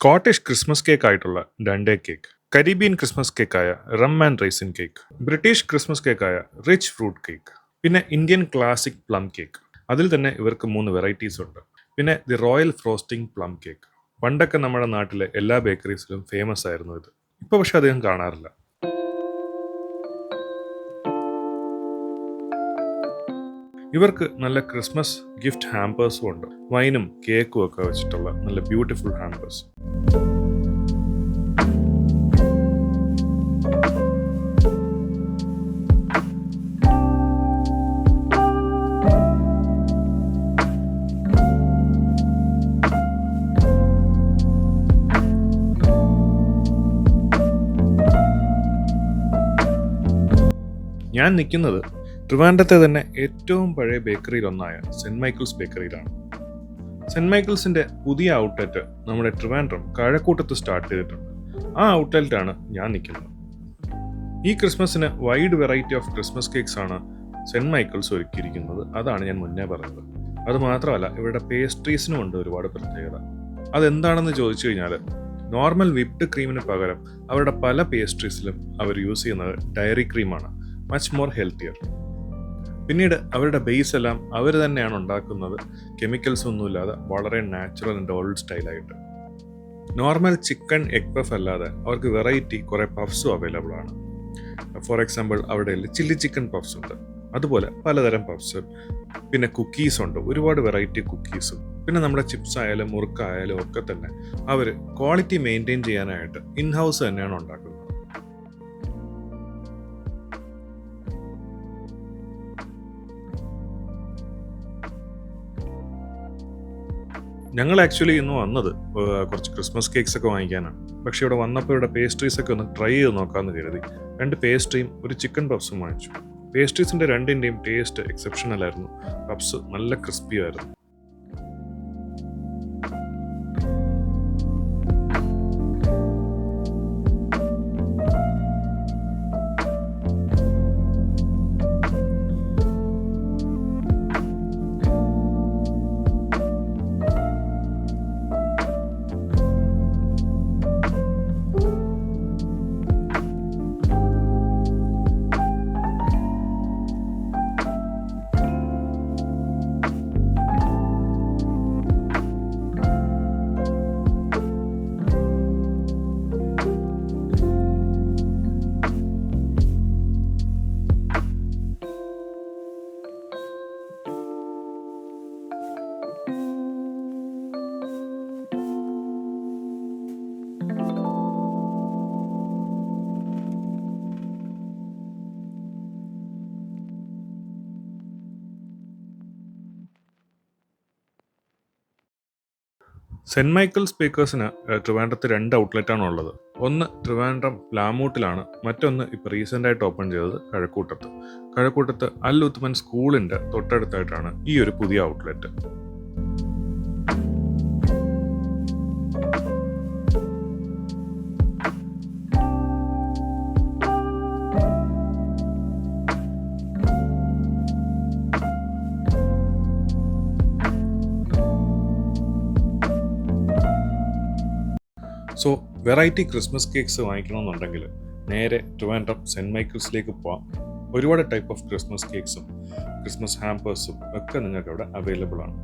Scottish Christmas cake ആയിട്ടുള്ള Dundee cake, Caribbean Christmas കേക്കായ rum and raisin cake, British Christmas കേക്കായ rich fruit cake, പിന്നെ Indian classic plum cake. അതിൽ തന്നെ ഇവർക്ക് 3 വെറൈറ്റീസ് ഉണ്ട്. പിന്നെ the royal frosting plum cake. പണ്ടൊക്കെ നമ്മുടെ നാട്ടിലെ എല്ലാ ബേക്കറീസിലും ഫേമസ് ആയിരുന്നു ഇത്. ഇപ്പോൾ പക്ഷെ അധികം കാണാറില്ല. ഇവർക്ക് നല്ല ക്രിസ്മസ് ഗിഫ്റ്റ് ഹാമ്പേഴ്സും ഉണ്ട്. വൈനും കേക്കും ഒക്കെ വെച്ചിട്ടുള്ള നല്ല ബ്യൂട്ടിഫുൾ ഹാമ്പേഴ്സ്. ഞാൻ നിൽക്കുന്നത് ട്രിവാൻഡ്രത്തെ തന്നെ ഏറ്റവും പഴയ ബേക്കറിയിൽ ഒന്നായ സെന്റ് മൈക്കിൾസ് ബേക്കറിയിലാണ്. സെന്റ് മൈക്കിൾസിന്റെ പുതിയ ഔട്ട്ലെറ്റ് നമ്മുടെ ട്രിവാൻഡ്രം കഴക്കൂട്ടത്ത് സ്റ്റാർട്ട് ചെയ്തിട്ടുണ്ട്. ആ ഔട്ട്ലെറ്റാണ് ഞാൻ നിൽക്കുന്നത്. ഈ ക്രിസ്മസിന് wide variety of Christmas cakes ആണ് സെന്റ് മൈക്കിൾസ് ഒരുക്കിയിരിക്കുന്നത്. അതാണ് ഞാൻ മുന്നേ പറഞ്ഞത്. അത് മാത്രമല്ല, ഇവരുടെ പേസ്ട്രീസിനും ഉണ്ട് ഒരുപാട് പ്രത്യേകത. അതെന്താണെന്ന് ചോദിച്ചു കഴിഞ്ഞാൽ, നോർമൽ വിപ്ഡ് ക്രീമിന് പകരം അവരുടെ പല പേസ്ട്രീസിലും അവർ യൂസ് ചെയ്യുന്നത് ഡയറി ക്രീമാണ്. Much more healthier. പിന്നീട് അവരുടെ ബേസ് എല്ലാം അവർ തന്നെയാണ് ഉണ്ടാക്കുന്നത്. കെമിക്കൽസ് ഒന്നുമില്ലാതെ വളരെ നാച്ചുറൽ ആൻഡ് ഓൾഡ് സ്റ്റൈലായിട്ട്. നോർമൽ ചിക്കൻ എഗ് പഫ് അല്ലാതെ അവർക്ക് വെറൈറ്റി കുറേ പഫ്സും അവൈലബിൾ ആണ്. ഫോർ എക്സാമ്പിൾ, അവിടെ ചില്ലി ചിക്കൻ പഫ്സ് ഉണ്ട്, അതുപോലെ പലതരം പഫ്സ്. പിന്നെ കുക്കീസ് ഉണ്ട്, ഒരുപാട് വെറൈറ്റി കുക്കീസും. പിന്നെ നമ്മുടെ ചിപ്സ് ആയാലും മുറുക്കായാലും ഒക്കെ തന്നെ അവർ ക്വാളിറ്റി മെയിൻറ്റെയിൻ ചെയ്യാനായിട്ട് ഇൻഹൗസ് തന്നെയാണ് ഉണ്ടാക്കുന്നത്. ഞങ്ങൾ ആക്ച്വലി ഇന്ന് വന്നത് കുറച്ച് ക്രിസ്മസ് കേക്ക്സ് ഒക്കെ വാങ്ങിക്കാനാണ്. പക്ഷെ ഇവിടെ വന്നപ്പോൾ ഇവിടെ പേസ്ട്രീസ് ഒക്കെ ഒന്ന് ട്രൈ ചെയ്ത് നോക്കാമെന്ന് കരുതി 2 പേസ്ട്രിയും ഒരു ചിക്കൻ പഫ്സും വാങ്ങിച്ചു. പേസ്ട്രീസിൻ്റെ രണ്ടിൻ്റെയും ടേസ്റ്റ് എക്സെപ്ഷണൽ ആയിരുന്നു. പഫ്സ് നല്ല ക്രിസ്പി ആയിരുന്നു. സെന്റ് മൈക്കിൾസ് ബേക്കേഴ്സിന് ട്രിവാൻഡ്രത്ത് 2 ഔട്ട്ലെറ്റാണ് ഉള്ളത്. ഒന്ന് ട്രിവാൻഡ്രം പ്ലാമൂട്ടിലാണ്, മറ്റൊന്ന് ഇപ്പോൾ റീസെൻ്റായിട്ട് ഓപ്പൺ ചെയ്തത് കഴക്കൂട്ടത്ത്. കഴക്കൂട്ടത്ത് അൽ ഉത്മൻ സ്കൂളിൻ്റെ തൊട്ടടുത്തായിട്ടാണ് ഈ ഒരു പുതിയ outlet. So variety Christmas cakes വാങ്ങിക്കണമെന്നുണ്ടെങ്കിൽ നേരെ ട്രിവാൻഡ്രം സെന്റ് മൈക്കിൾസിലേക്ക് പോവാം. ഒരുപാട് ടൈപ്പ് ഓഫ് ക്രിസ്മസ് കേക്ക്സും ക്രിസ്മസ് ഹാമ്പേഴ്സും ഒക്കെ നിങ്ങൾക്ക് അവിടെ അവൈലബിൾ ആണ്.